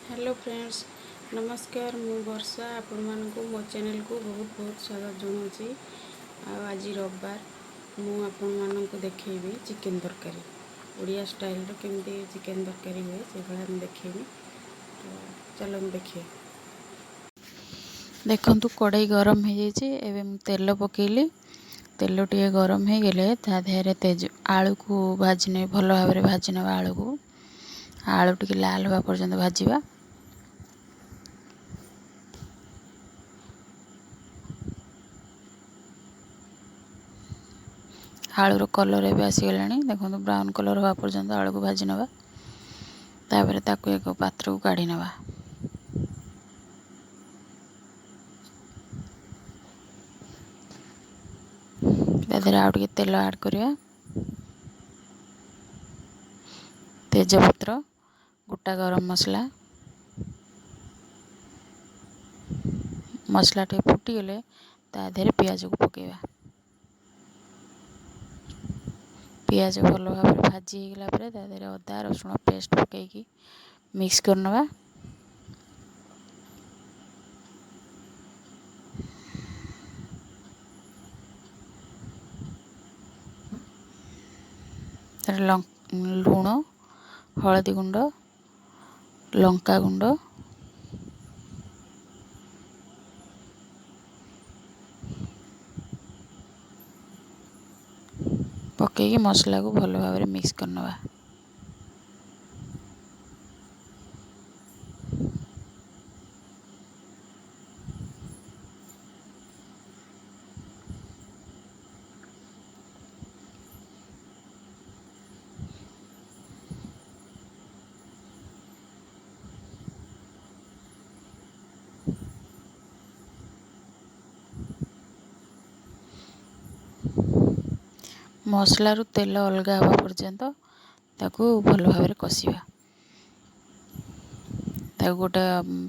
Hello friends नमस्कार मु वर्षा आपण मानक मो चैनल को बहुत बहुत स्वागत जनाऊँगी। आज रविवार मु आपण मानक देखी चिकेन तरकारी ओडिया स्टाइल केमती चिकेन तरकारी हुए से भाई देखेबी। तो चलो देखिए। देखंतु कड़ाई गरम हो जाए तेल पकेली तेल टे गरम हो गले ता देहरे तेज आलू को भाजने भल भाव भाजी ना आलू को आलू टी लाल हवा पर्यंत भाजवा। आलूर कलर एवं आसीगला देखो ब्राउन कलर हवा पर्यंत आलू को भाजी नवा। तापर ताकू एक पात्र को काढ़ी नवा। तादेहरे आउ टिके तेल ऐड करिया तेजपत्र गोटा गरम मसला मसला टे फुटीगले ता देहरे पियाज को पकेवा। पियाज भल भाव भाजी होगा पर तादेहरे अदा रसुण पेस्ट पकईकी मिक्स करनवा। लुण हलदी गुंड लंका गुंड पकईकी मसला को भल भाव मिक्स करनवा। मसलारू तेल अलग हवा पर्यंत ताकू भल भाव कषिबा। ताकू गोटे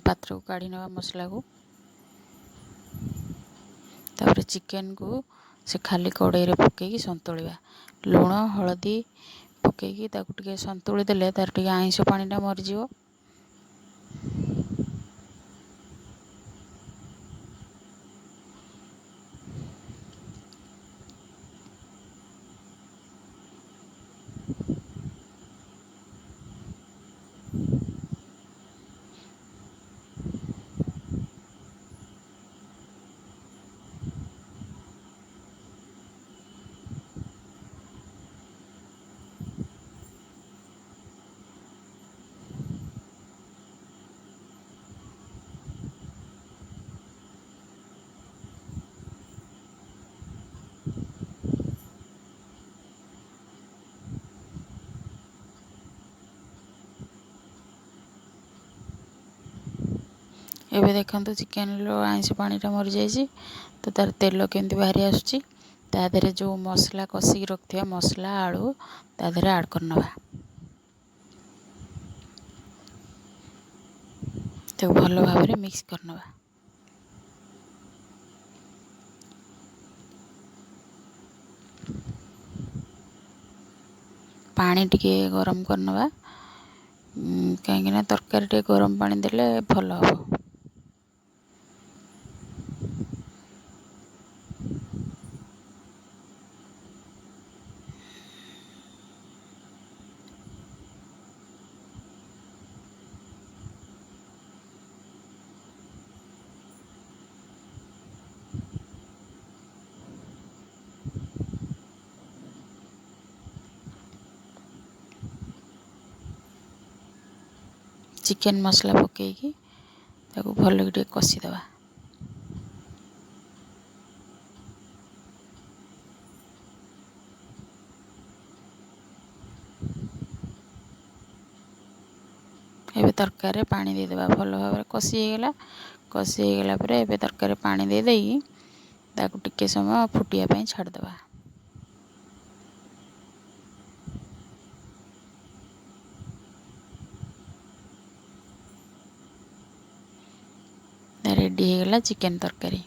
पात्र को काढ़ी नवा मसला को। तापर चिकेन को से खाली कड़ाई रे पकईकी संतुलिबा। लुण हलदी पकईकी ताकू टिके संतुली देले तार टिके आइंस पानीटा मरिजिवो। एबे देखंतु चिकेन रो आइंस पानीटा मरि जाइए तो तार तेल केमती बाहरी आसुची। ता देहरे जो मसला कषिकी रखिया मसला आलू ता देहरे ऐड करनवा। तो भल भाव मिक्स करनवा। पानी टिके गरम करनवा कहीं तरकारी टे गरम पानी देले भल हम। चिकेन मसला पकईकी ताकू भल के कषिदवा। एबे तरकारी पानी देदेबा भल भाव कषि होगला। कषि होगला पर एबे तरकारी पानी दे देई ताकू टिके समय फुटिया पई छाड़देबा। रेडी होगला चिकेन तरकारी।